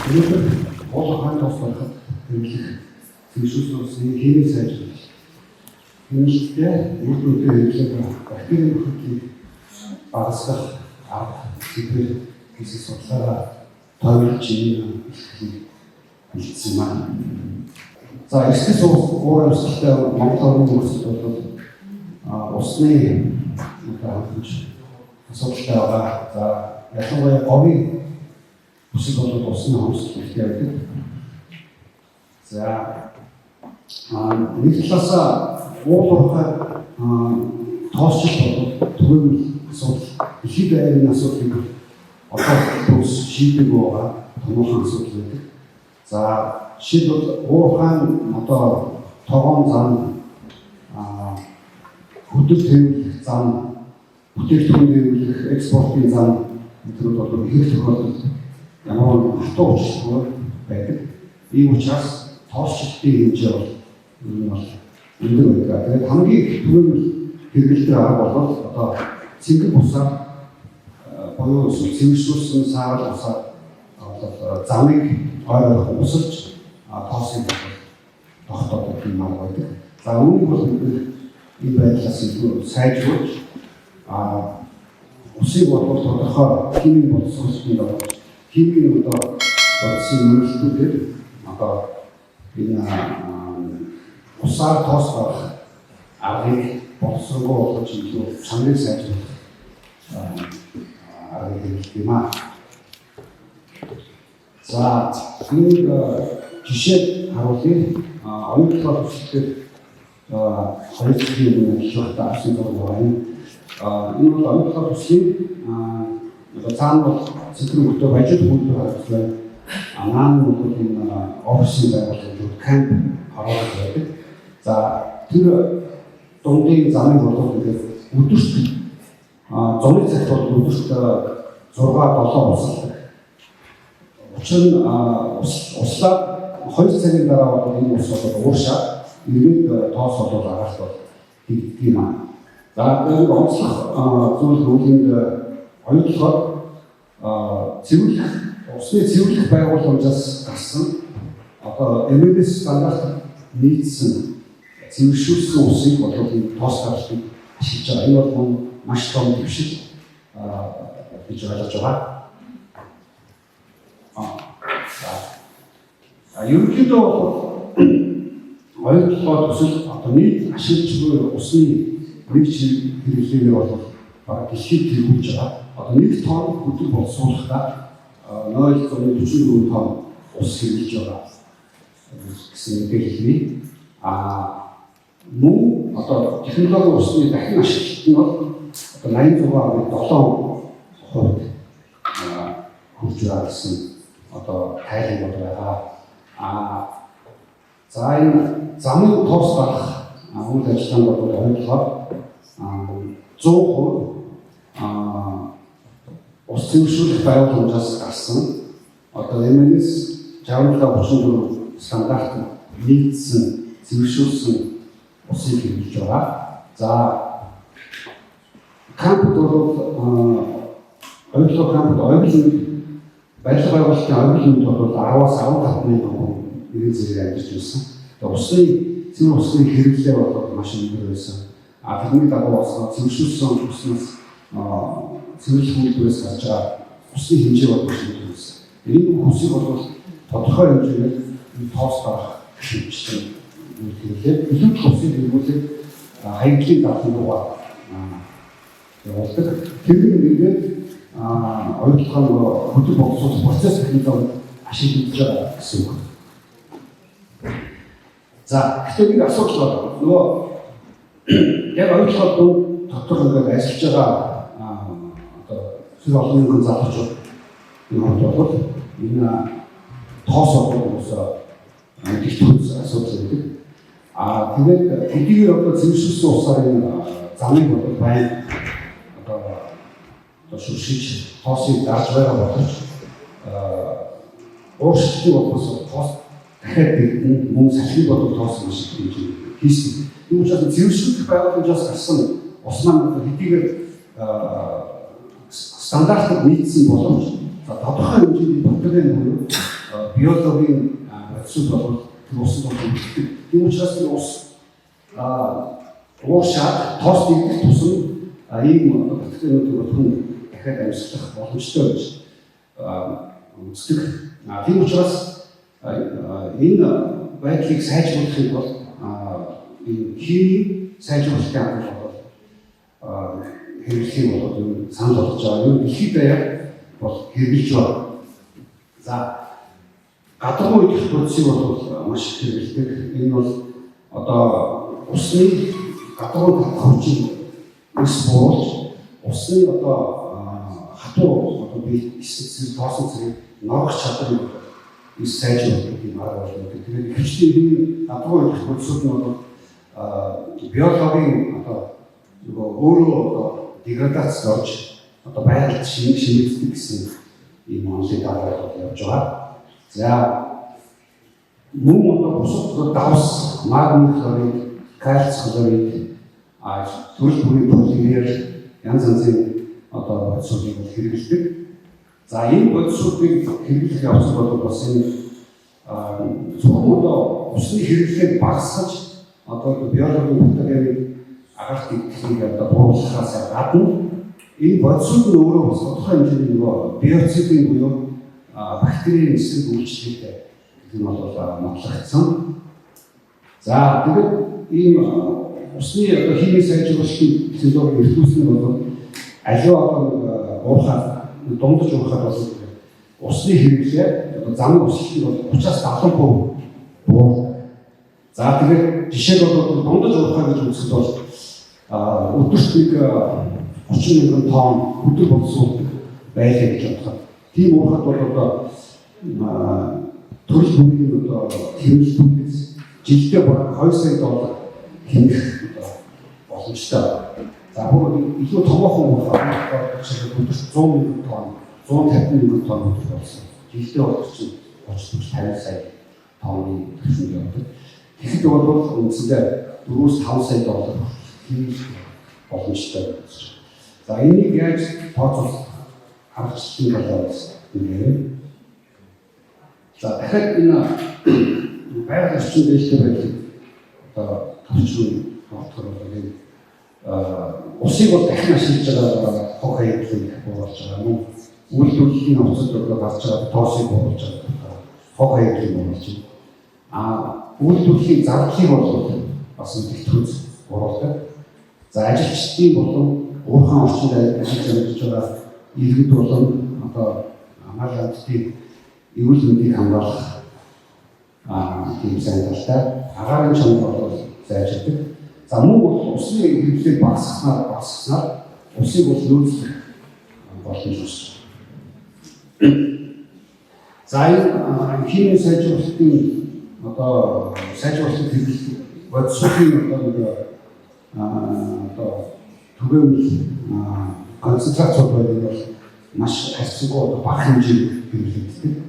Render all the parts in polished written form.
өнөөдөр уул хаан тос барахад хэрэглэх зөвшөөрсөн улсын химийн сайжруулалт. Хэмжлэгтэй үр дүнтэй хэрэглэх бактерийн бүхэлдийг багасгах арга сэдвэр хийх судалгаараа тойлж ихийг бэлдсэн маань. За эсгэс уур амьсгалтай Монгол орны нөхцөл бол усны хангамж асуудалтай байгаа. За ялангуяа говийн бүсэд бол усны хомсдол хэрэгтэй байдаг. За нэг талаасаа уулуурхай тоосч бол түгээмэл асуудал ихэд байрны асуудлыг одоо тус шийдэг байгаа томоохон асуудал байдаг. За жишээлбэл уурхайн одоо тогоон зам хөдөл тэмүүлэх зам бүтээгдэхүүн тэмүүлэх экспортын зам энэ бол их тохиолдолд ямар хатуу учиртай байдаг. Ийм учраас тоосчлтын хэмжээ бол өндөр байдаг. Тэгээд хамгийн их түгээмэл хэрэгэлдэг арга бол одоо цэнгэл бусаар буюу цэвэршүүлсэн саарал бусаар замыг ойрох усалж тоосыг тогтоох юм байдаг. За үүнийг бол энэ байдлаас сайжруулж усыг бол тодорхой химийн боловсруулалтын дагуу химийн одоо бодсон үйлдэлүүдээр одоо энэ усаар тоос барах аргыг боловсруулах болгож илүү чанарыг сайжруулах аргыг хэлэх юм аа. За энэ жишээ харуулъя. Оюутлын төслөөр хоёр зүйлийг хэлэхэд авсан байна. Энэ бол оюутлын төслийн цаана бол цэцэн хөтөө бажид хүнтэй харагдсан. Анаан бол энэ офисын байгууллагууд камп харуулж байдаг. За тэр дундын замыг бол ингээд өдөрт зуны цагт бол өдөрт 6-7 усалдаг. Учир нь услаад 2 цагийн дараа бол энэ ус бол ууршаа ирээд тоос бол араас бол хийгдэх юм аа. За энэ онцлог зүйл рүүлийн оюутлахад цэвэрлэх усны цэвэрлэх байгууламжаас гарсан одоо МНС стандарт нийцсэн цэвэршүүлсэн усыг бол энэ тоос гаргахыг ашиглаж байгаа. Энэ бол маш том дэвшил гэж ойлгож байгаа. Ерөнхийдөө оюутлын төсөл одоо нийт ашиглаж буй усны нэг чиг хэрэглээгээр бол бараг дэлхийд тэргүүлж байгаа. Одоо нэг тонн хөдөл боловсруулахдаа 0.44 тонн ус хэрэглэж байгаа гэсэн мэдээлэл хэлье. Мөн одоо технологийн усны дахин ашиглалт нь бол одоо 86.7% хүрч байгаа гэсэн одоо тайлбар бол байгаа. За энэ замын тоос барах үйл ажиллагаанд бол оюутлахад 100% ус цэвэршүүлэх байгууламжаас гарсан одоо МНС 6734 стандарт нийцсэн цэвэршүүлсэн усыг хэрэглэж байгаа. За кампд бол оюутлах кампд оюутлын барилга байгуулалтын оюутлын бол 10-аас 15 мянган хүн иргэн зэрэг амьдарч байсан. Тэгээ усны цэвэр усны хэрэглээ бол маш өндөр байсан. Тэрний дагуу цэвэршүүлсэн уснаас цэвэрлэх үйлдвэрээс гарч байгаа усны хэмжээ бол маш өндөр байсан. Энэ усыг бол тодорхой хэмжээгээр тоос барах хэмжээтэй үйлдвэрлээд илүү усыг хэрэглүүлээд хаягдлын дадлын руугаа явуулдаг. Тэр нэгээд оюутлын хөдөл боловсруулах процесс технологи ашиглаж байгаа гэсэн үг. За гэхдээ нэг асуудал байна. Нөгөө яг оюутлын дотор ингээд ажиллаж байгаа одоо зөв олон мянган залуучууд энэ бол энэ тоос боловсруулах гихт хүнс асуудал байдаг. Тэгээд хэдийгээр одоо цэвэршүүлсэн усаар энэ замыг бол байна одоо шүршиж тоосыг дарж байгаа боловч ууршилтыг боловс тоос дахиад бэлдэн мөн салхийг бол тоос маш их хийсэн. Энэ учраас цэвэршүүлэх байгууламжаас гарсан ус маань хэдийгээр стандартыг нийцсэн боловч тодорхой хэмжээний батарейн буюу биологийн процесс бол тэр усан бол үлддэг. Тийм учраас тэр уушаад тоос дэгдэх тусам ийм бүтээгдэхүүнүүд бол хүн дахиад амьсгалах боломжтой гэж үздэг. Тийм учраас энэ байдлыг сайжруулахыг бол энэ химийн сайжруулалтын хамт бол хэрэглэхийг бол санал болгож байгаа. Юу дэлхийд даяар бол хэрэгжилж байна. За гадагшаа идэх процессыг бол маш их хэрэглэдэг. Энэ бол одоо усны гадагшаа хөвчийг өс буулж усны одоо хатуу одоо бие эсрэг тоосон зэрэг ногох чадварыг ის сайжруулах юм арга болно. Тэгэхээр хөвчний гадагшаа идэх процессыг бол биологийн одоо өөрөө одоо деградац орж одоо байгаль шимэгддэг гэсэн ийм онцлог дараагаар явж байгаа. За мөн одоо бусад давс, магний хлорид, кальц хлорид, төрөл бүрийн полимер янз янзын одоо бодисуудыг хэрэглэдэг. За энэ бодисуудыг хэрэглэх явц бол бас энэ зөвхөн одоо усны хэрэглээг багасгаж одоо биологийн бүтээгдэхүүнийг агарт техникийг одоо бууруулахаас гадна энэ бодисууд нь өөрөө бас тодорхой хэмжээний нөгөө биоцидын буюу бактерийн эсрэг үйлчлэгтэй гэх юм бол нотлогдсон. За тэгээд ийм усны одоо химийн сайжруулалтын технологийн эрхлүүлсэн бол аливаа одоо уурхаа дундаж уурхаа бол усны хэрэглээ одоо замын өсөлтийг бол 30-70% буу. За тэгээд жишээ бол дундаж уурхаа гэж үзэхэд бол өдөрт нэг 30 мянган тонн өдөр боловсруулдаг байлаа гэж бодоход. Тийм уурхад бол одоо төрөл бүрийн одоо хэмжлүүдээс жилдээ бараг $2 сая хэмжих боломжтой. За бүр илүү томоохон уурхад өдөрт 100 мянган тонн, 150 мянган тонн өдөр болсон. Жилдээ бол 30-50 сая тонны төвшөнд явдаг. Тэгэхэд бол үндсэндээ $4-5 сая хэмжих боломжтой. За энийг яаж тооцоолох аргачлалын талаас нэмээ. За дахиад энэ байгаль орчин дэвшилт байдлыг одоо төвчрөн бодохоор энэ усыг бол дахин ашиглаж байгаа хог хаягдлыг буулж байгаа юм. Үйлдвэрлэлийн хувцас одоо гарч байгаа тоосыг буулж байгаа хог хаягдлыг буулж байна. Үйлдвэрлэлийн зардлыг бол бас нэгтгэж буулдаг. За ажилчдын болон уурхайн орчинд ажиллаж байгаа иргэд болон одоо мал амтдын эрүүл мэндийг хамгаалах тийм сайн талтай агаарын чанар бол зайлшгүй. За мөн бол усны хэрэглээг багасгаснаар усыг бол нөөцлөх боломж үүсэж байна. За энэ химийн сайжруулалтын одоо сайжруулалтын хэрэглэх бодисуудын одоо түгээмэл концентрацууд бол маш харьцангуй одоо бага хэмжээнд хэрэглэгддэг.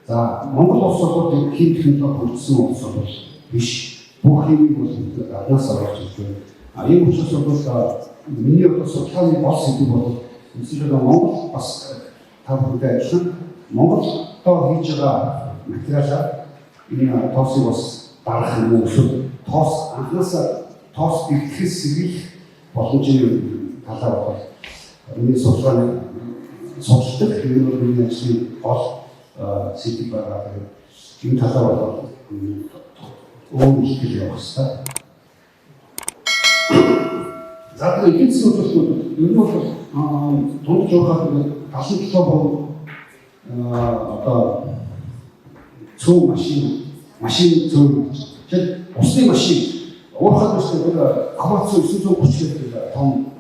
За Монгол улс бол хим технологи хөгжсөн улс бол биш. Бүх химийг бол гаднаас орж ирж байна. Энэ учраас бол миний одоо судалгааны гол сэдэв бол эсвэл Монгол бас та бүхэндээ адилхан Монголдоо хийж байгаа материалаар энэ тоосыг бас дарах юм эсвэл тоос анхнаасаа тоос бэлтгэхээс сэргийлэх боломжийн талаар бол миний судалгааны судалдаг энэ бол миний ажлын гол сэдэв байгаа. Энэ талаар бол өөр их явах хэрэгтэй. За тэгээд эдийн засгийн хөтөлбөрүүд ер нь бол дунд жуухад 77% одоо цөм машин цөм гэж усны машин уурхад үстэй коммац 930 гэдэг том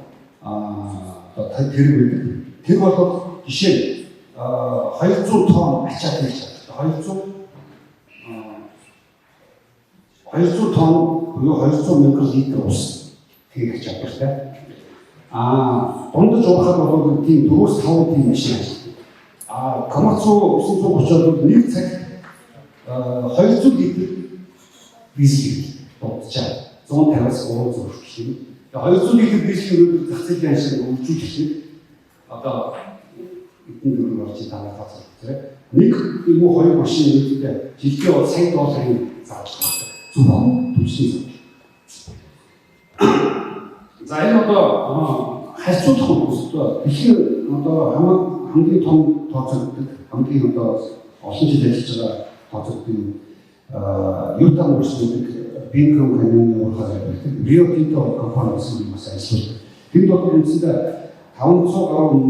одоо тэрэг байдаг. Тэр бол жишээ 200 тонн ачаад хийж чаддаг. 200 тонн буюу 200 мянган литр ус хийх чадвартай. Дундаж уурхад бол тийм 4-5 тийм машин ажилладаг. Коммац 930 бол нэг цагт 200 литр бензин дуудчихаа 150-аас 300 хүртэл. Тэгээ 200 литр бензин зах зээлийн ашиг өргөжүүлэх шиг одоо эдгээр төгрөг орж байгаа газар дээр нэг юм уу хоёр машин нэгдээ жилдээ бол сая долларын зардал гардаг. Зөвхөн түлшний зардал. За энэ одоо харьцуулах хүмүүстэй тэгэхээр одоо хамгийн том тооцогддог хамгийн одоо олон жил ажиллаж байгаа тооцогддог Юта мөрсдөг Бинком каньоны урахаар байдаг. Рио Тинто компани гэсэн юм ажилладаг. Тэнд бол үндсэндээ 500 гаруй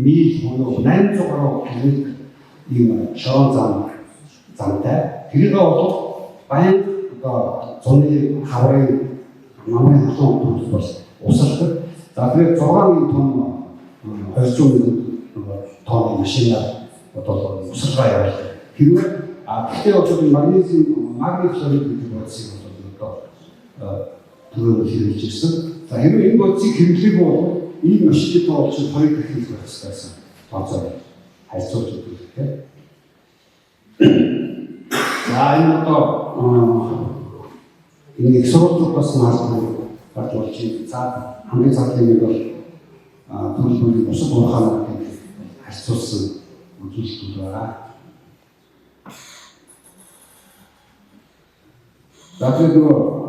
миль буюу 800 гаруй км ийм шорон замтай. Тэрийг бол баян одоо зуны хаврын намын халуун төрөл бол усалдаг. За тэгээд 6,000 тонн 200,000 тонн машинаар одоо усалгаа явуулдаг. Хэрвээ гэхдээ одоо магнезийн хлорид гэдэг бодисыг одоо түрүү хэрэглэж ирсэн. За хэрвээ энэ бодисыг хэрэглэх бол ийм машинтай тоолж 2 дахин их байсан. Тооцоо хайцуулж өгөх тийм. За энэ одоо энэ их сургуулиудаас наалдсан гарч болж за хамгийн цаатлын нэг бол төлөвлөлийн бусад уурхаануудыг харьцуулсан үзүүлэлтүүд байгаа. За тэгээд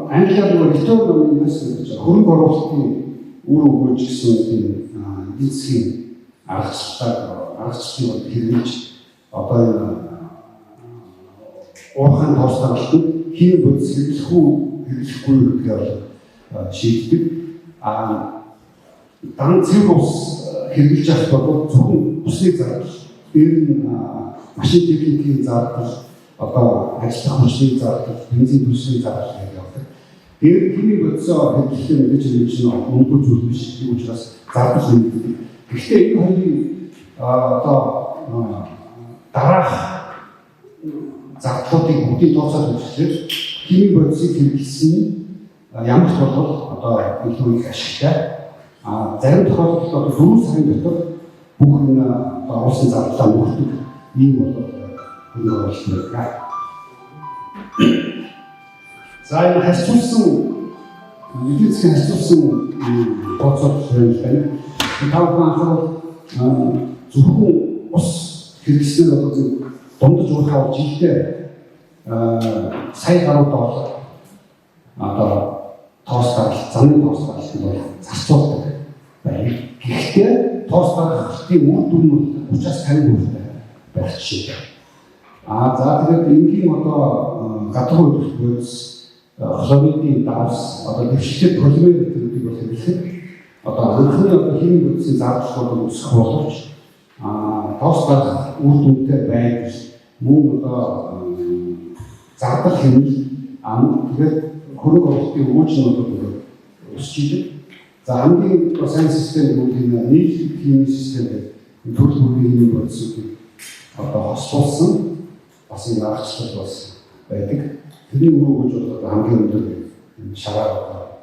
англиар return on investment гэж хөрөнгө оруулалтын үр өгөөж гэсэн тийм эдийн засгийн аргачлалыг хэрэглэж одоо энэ уурхайн тооцоололтод хин бодис хэрэглэхгүй гэдгээр шийддэг. Дан цэвэр ус хэрэглэж авах бол зөвхөн усны зардал, дээр нь машин техникийн зардал, одоо ажиллах машины зардал, бензин төлсний зардал гэж явдаг. Дээр химийн бодисоо хэрэглэх нь гэж чинь өндөр зүйл биш тийм учраас зардал нэмэгддэг. Гэхдээ энэ хоёрын одоо дараах зардлуудыг бүгдийг тооцоод үзэхээр химийн бодисыг хэрэглэсэн нь ямар ч бол одоо илүү их ашигтай. Зарим тохиолдолд одоо 4 сарын дотор бүх энэ улсын зардлаа мөрдөг ийм бол хөрөнгө оруулалт байна. За энэ харьцуулсан эдийн засгийн харьцуулсан тооцоолт байна. Тавхан анхаарал зөвхөн ус хэрэглэснээр одоо дундаж уурхай жилдээ сая гаруй доллар одоо тоостал замын тоостал бол зарцуулдаг байна. Гэхдээ тоостал халтын үр дүн нь 30-50% байх жишээ. За тэгээд энгийн одоо гадуур үйлдвэрлэлс хлоридын давс одоо дэвшилтэд полимер гэдэг бол хэрэглэхэд одоо анхны одоо химийн бодисын зардлууд үүсэх боловч тоостал үр дүнтэй байдаг мөн одоо зардал хэмнэл тэгээд хөрөнгө оруулалтын үүрэг нь бол өсч идэг. За хамгийн сайн систем гэдэг нь нийтлэг химийн систем гэдэг төрөл бүрийн химийн бодисуудыг одоо хослуулсан бас энэ аргачлал бас байдаг. Тэрний үр өгөөж бол хамгийн өндөр шараар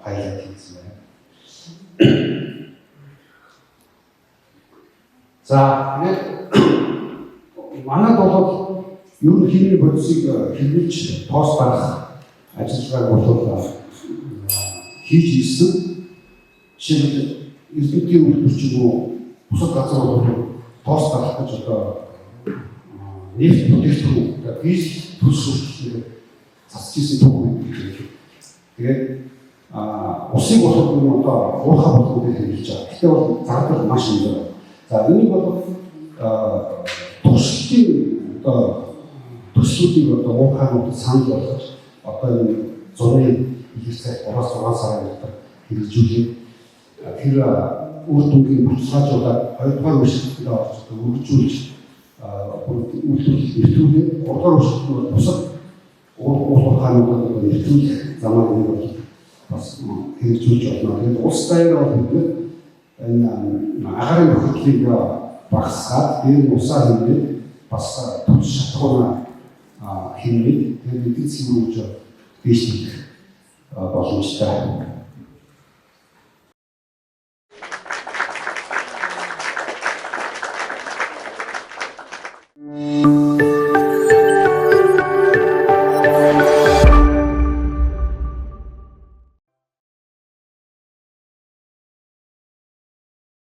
хайлт хийсэн байна. За тэгээд манайд бол ер нь химийн бодисыг хэрэглэж тоос барах ажиллагааг болов хийж ирсэн. Жишээлбэл эрдэмтдийн үйлдвэрчгүй бусад газрууд тоос барах гэж одоо нефт бүтээгдэхүүн дизель төлсөлтөөр засаж ирсэн түүх байдаг. Тэгээд усыг болоход нь одоо уурхай болгоод хэрэглэж байгаа. Гэхдээ бол зардал маш өндөр. За энийг бол туршилтын одоо төслүүдийг одоо уурхайнууд санал болгож одоо энэ зуны их цаг 3-6 сарын дотор хэрэгжүүлээд тэр үр дүнгийн баталгаажуулаад 2-р өршөлтөнд орж өргөжүүлж үйлдвэрлэлийг нэвтрүүлээд 3-р өршөлтөнд бол бусад уурхайнуудад нэвтрүүлэх замаар нэг бол бас хэрэгжүүлж болно. Тэгээд улс даяар бол бид энэ агарын нөхцөлийг багасгаад дээр нь усаа хэмнээд бас төвч шатгуунаа хэмнээд тэгээд эдийн засгийн хөгжил дэвшүүлэх боломжтой.